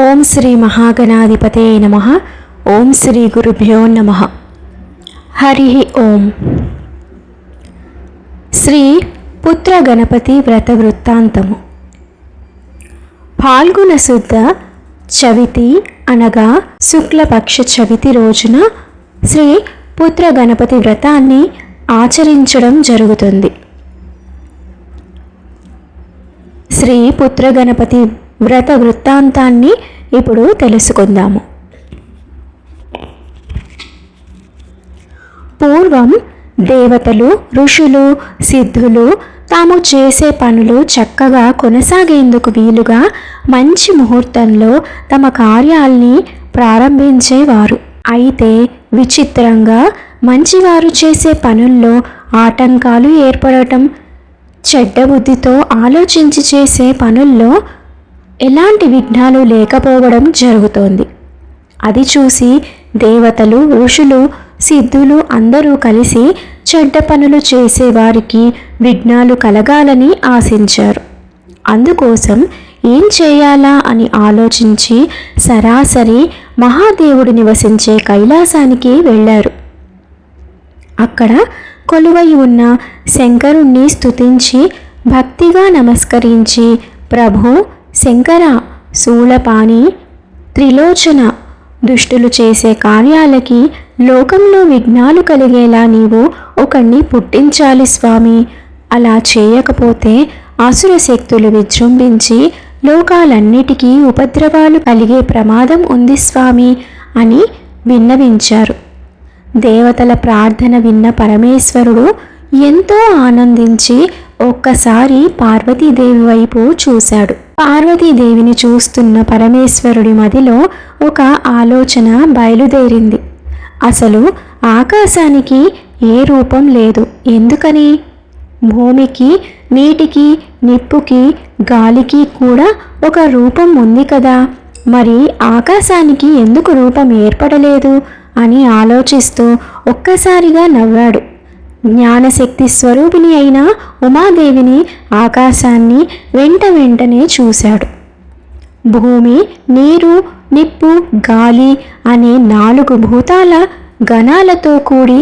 ఓం శ్రీ మహాగణాధిపతే నమః. ఓం శ్రీ గురుభ్యో నమః. హరి ఓం. శ్రీ పుత్ర గణపతి వ్రత వృత్తాంతము. ఫాల్గుణ శుద్ధ చవితి అనగా శుక్లపక్ష చవితి రోజున శ్రీ పుత్ర గణపతి వ్రతాన్ని ఆచరించడం జరుగుతుంది. శ్రీ పుత్ర గణపతి వ్రత వృత్తాంతాన్ని ఇప్పుడు తెలుసుకుందాము. పూర్వం దేవతలు, ఋషులు, సిద్ధులు తాము చేసే పనులు చక్కగా కొనసాగేందుకు వీలుగా మంచి ముహూర్తంలో తమ కార్యాల్ని ప్రారంభించేవారు. అయితే విచిత్రంగా మంచివారు చేసే పనుల్లో ఆటంకాలు ఏర్పడటం, చెడ్డ బుద్ధితో ఆలోచించి చేసే పనుల్లో ఎలాంటి విఘ్నాలు లేకపోవడం జరుగుతోంది. అది చూసి దేవతలు, ఋషులు, సిద్ధులు అందరూ కలిసి చెడ్డ పనులు చేసేవారికి విఘ్నాలు కలగాలని ఆశించారు. అందుకోసం ఏం చేయాలా అని ఆలోచించి సరాసరి మహాదేవుడు నివసించే కైలాసానికి వెళ్ళారు. అక్కడ కొలువై ఉన్న శంకరుణ్ణి స్తుతించి భక్తిగా నమస్కరించి, ప్రభు శంకర, శూలపాణి, త్రిలోచన, దుష్టులు చేసే కార్యాలకి లోకంలో విఘ్నాలు కలిగేలా నీవు ఒకణ్ణి పుట్టించాలి స్వామి. అలా చేయకపోతే అసుర శక్తులు విజృంభించి లోకాలన్నిటికీ ఉపద్రవాలు కలిగే ప్రమాదం ఉంది స్వామి అని విన్నవించారు. దేవతల ప్రార్థన విన్న పరమేశ్వరుడు ఎంతో ఆనందించి ఒక్కసారి పార్వతీదేవి వైపు చూశాడు. పార్వతీదేవిని చూస్తున్న పరమేశ్వరుడి మదిలో ఒక ఆలోచన బయలుదేరింది. అసలు ఆకాశానికి ఏ రూపం లేదు, ఎందుకని? భూమికి, నీటికి, నిప్పుకి, గాలికి కూడా ఒక రూపం ఉంది కదా, మరి ఆకాశానికి ఎందుకు రూపం ఏర్పడలేదు అని ఆలోచిస్తూ ఒక్కసారిగా నవ్వాడు. జ్ఞానశక్తి స్వరూపిణి అయిన ఉమాదేవిని, ఆకాశాన్ని వెంటనే చూశాడు. భూమి, నీరు, నిప్పు, గాలి అనే 4 భూతాల గణాలతో కూడి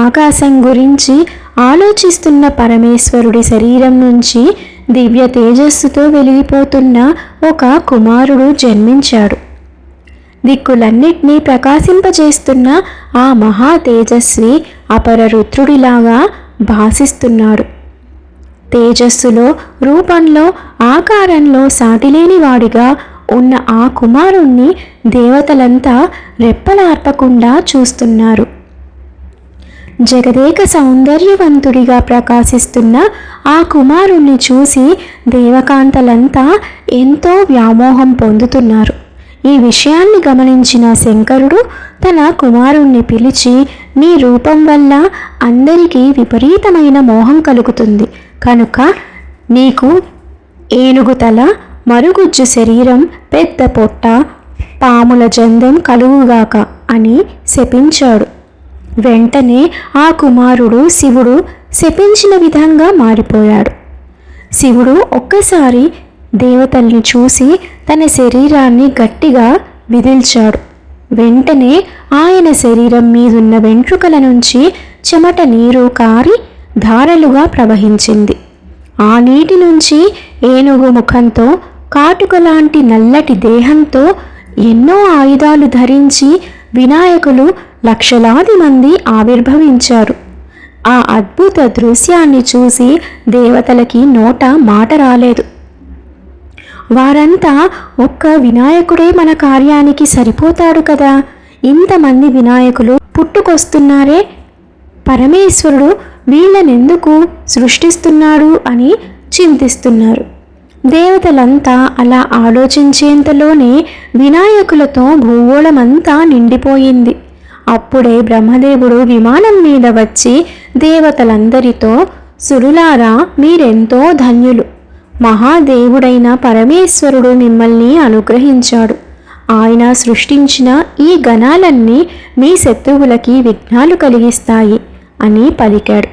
ఆకాశం గురించి ఆలోచిస్తున్న పరమేశ్వరుడి శరీరం నుంచి దివ్య తేజస్సుతో వెలిగిపోతున్న ఒక కుమారుడు జన్మించాడు. దిక్కులన్నిటినీ ప్రకాశింపజేస్తున్న ఆ మహా తేజస్వి అపర రుద్రుడిలాగా భాసిస్తున్నాడు. తేజస్సులో, రూపంలో, ఆకారంలో సాటిలేని వాడిగా ఉన్న ఆ కుమారుణ్ణి దేవతలంతా రెప్పలార్పకుండా చూస్తున్నారు. జగదేక సౌందర్యవంతుడిగా ప్రకాశిస్తున్న ఆ కుమారుణ్ణి చూసి దేవకాంతలంతా ఎంతో వ్యామోహం పొందుతున్నారు. ఈ విషయాన్ని గమనించిన శంకరుడు తన కుమారుణ్ణి పిలిచి, నీ రూపం వల్ల అందరికీ విపరీతమైన మోహం కలుగుతుంది కనుక నీకు ఏనుగు తల, మరుగుజ్జు శరీరం, పెద్ద పొట్ట, పాముల జందం కలుగుగాక అని శపించాడు. వెంటనే ఆ కుమారుడు శివుడు శపించిన విధంగా మారిపోయాడు. శివుడు ఒక్కసారి దేవతల్ని చూసి తన శరీరాన్ని గట్టిగా విదిల్చాడు. వెంటనే ఆయన శరీరం మీదున్న వెంట్రుకల నుంచి చెమట నీరు కారి ధారలుగా ప్రవహించింది. ఆ నీటి నుంచి ఏనుగు ముఖంతో, కాటుకలాంటి నల్లటి దేహంతో, ఎన్నో ఆయుధాలు ధరించి వినాయకులు లక్షలాది మంది ఆవిర్భవించారు. ఆ అద్భుత దృశ్యాన్ని చూసి దేవతలకి నోట మాట రాలేదు. వారంతా ఒక్క వినాయకుడే మన కార్యానికి సరిపోతాడు కదా, ఇంతమంది వినాయకులు పుట్టుకొస్తున్నారే, పరమేశ్వరుడు వీళ్ళనెందుకు సృష్టిస్తున్నాడు అని చింతిస్తున్నారు. దేవతలంతా అలా ఆలోచించేంతలోనే వినాయకులతో భూగోళమంతా నిండిపోయింది. అప్పుడే బ్రహ్మదేవుడు విమానం మీద వచ్చి దేవతలందరితో, సురులారా మీరెంతో ధన్యులు, మహాదేవుడైన పరమేశ్వరుడు మిమ్మల్ని అనుగ్రహించాడు. ఆయన సృష్టించిన ఈ గణాలన్నీ మీ శత్రువులకి విఘ్నాలు కలిగిస్తాయి అని పలికాడు.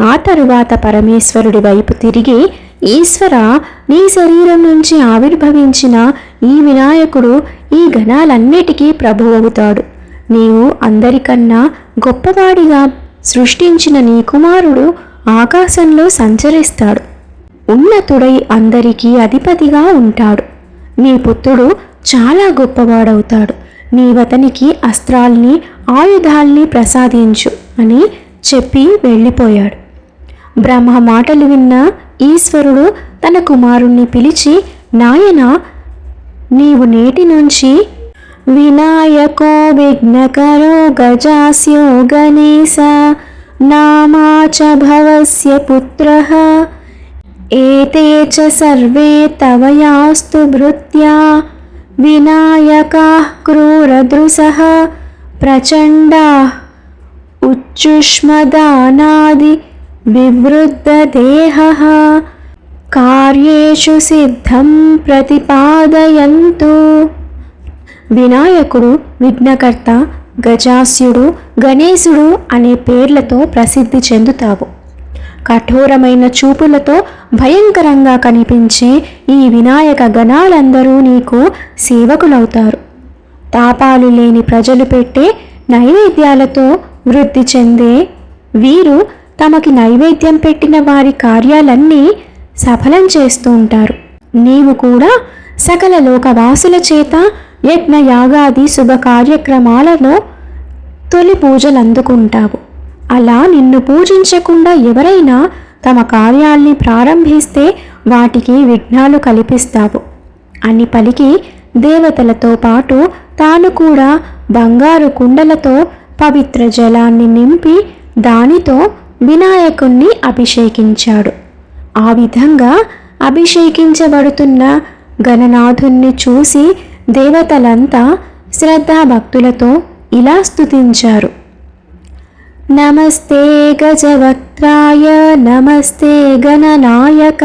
ఆ తరువాత పరమేశ్వరుడి వైపు తిరిగి, ఈశ్వర, నీ శరీరం నుంచి ఆవిర్భవించిన ఈ వినాయకుడు గణాలన్నిటికీ ప్రభువవుతాడు. నీవు అందరికన్నా గొప్పవాడిగా సృష్టించిన నీ కుమారుడు ఆకాశంలో సంచరిస్తాడు. ఉన్నతుడై అందరికీ అధిపతిగా ఉంటాడు. నీ పుత్రుడు చాలా గొప్పవాడవుతాడు. నీవతనికి అస్త్రాల్ని ఆయుధాల్ని ప్రసాదించు అని చెప్పి వెళ్ళిపోయాడు. బ్రహ్మ మాటలు విన్న ఈశ్వరుడు తన కుమారుణ్ణి పిలిచి, నాయనా, నీవు నేటి నుంచి వినాయకో విఘ్నకరో గజాస్యో గణేశ నామా చ భవస్య పుత్రః ఏతే చ సర్వే తవ యాస్తు భృత్యా వినాయకాః క్రూరదృశః ప్రచండాః ఉచ్చుష్మదానాది వివృద్ధదేహః కార్యేషు సిద్ధం ప్రతిపాదయంతు. వినాయకుడు, విఘ్నకర్త, గజాస్యుడు, గణేశుడు అనే పేర్లతో ప్రసిద్ధి చెందుతావు. కఠోరమైన చూపులతో భయంకరంగా కనిపించే ఈ వినాయక గణాలందరూ నీకు సేవకులవుతారు. తాపాలు లేని ప్రజలు పెట్టే నైవేద్యాలతో వృద్ధి చెందే వీరు తమకి నైవేద్యం పెట్టిన వారి కార్యాలన్నీ సఫలం చేస్తూ ఉంటారు. నీవు కూడా సకల లోకవాసుల చేత యజ్ఞ యాగాది శుభ కార్యక్రమాలలో తొలి పూజలు అందుకుంటావు. అలా నిన్ను పూజించకుండా ఎవరైనా తమ కార్యాల్ని ప్రారంభిస్తే వాటికి విఘ్నాలు కల్పిస్తావు అని పలికి దేవతలతో పాటు తాను కూడా బంగారు కుండలతో పవిత్ర జలాన్ని నింపి దానితో వినాయకుణ్ణి అభిషేకించాడు. ఆ విధంగా అభిషేకించబడుతున్న గణనాథుణ్ణి చూసి దేవతలంతా శ్రద్ధాభక్తులతో ఇలా స్తుతించారు. నమస్తే గజవక్త్రాయ నమస్తే గణనాయక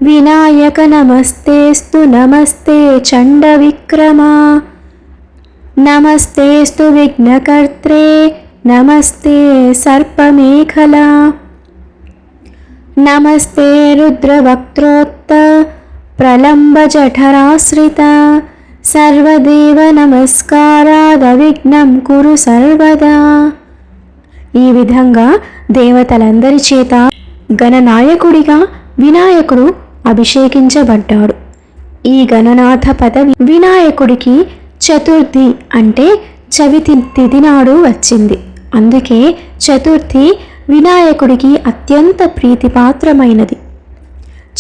వినాయక నమస్తేస్తు నమస్తే చండ విక్రమ నమస్తేస్తు విఘ్నకర్త్రే నమస్తే సర్పమేఖల నమస్తే రుద్రవక్త్రోక్త ప్రలంబ జఠరాశ్రిత సర్వదేవ నమస్కారాద విఘ్నం కురు సర్వదా. ఈ విధంగా దేవతలందరి చేత గణనాయకుడిగా వినాయకుడు అభిషేకించబడ్డాడు. ఈ గణనాథ పదవి వినాయకుడికి చతుర్థి అంటే చవితి తిథి నాడు వచ్చింది. అందుకే చతుర్థి వినాయకుడికి అత్యంత ప్రీతిపాత్రమైనది.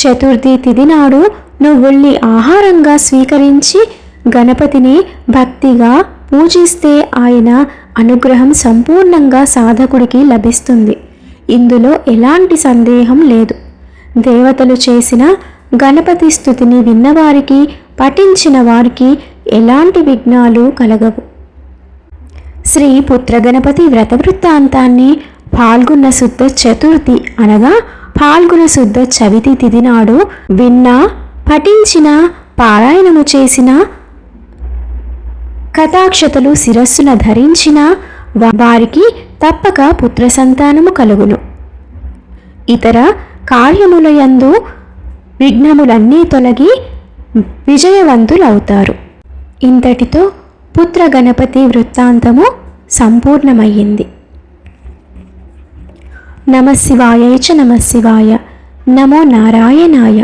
చతుర్థి తిథి నాడు నువ్వుల్ని ఆహారంగా స్వీకరించి గణపతిని భక్తిగా పూజిస్తే ఆయన అనుగ్రహం సంపూర్ణంగా సాధకుడికి లభిస్తుంది. ఇందులో ఎలాంటి సందేహం లేదు. దేవతలు చేసిన గణపతి స్తుతిని విన్నవారికి, పఠించిన వారికి ఎలాంటి విఘ్నాలు కలగవు. శ్రీ పుత్రగణపతి వ్రత వృత్తాంతాన్ని ఫాల్గుణ శుద్ధ చతుర్థి అనగా ఫాల్గుణ శుద్ధ చవితి తిథి నాడు విన్నా, పఠించిన, పారాయణము చేసిన, కథాక్షతలు శిరస్సున ధరించిన వారికి తప్పక పుత్ర సంతానము కలుగును. ఇతర కార్యములయందు విఘ్నములన్నీ తొలగి విజయవంతులవుతారు. ఇంతటితో పుత్ర గణపతి వృత్తాంతము సంపూర్ణమయ్యింది. నమః శివాయ చ నమః శివాయ. నమో నారాయణాయ.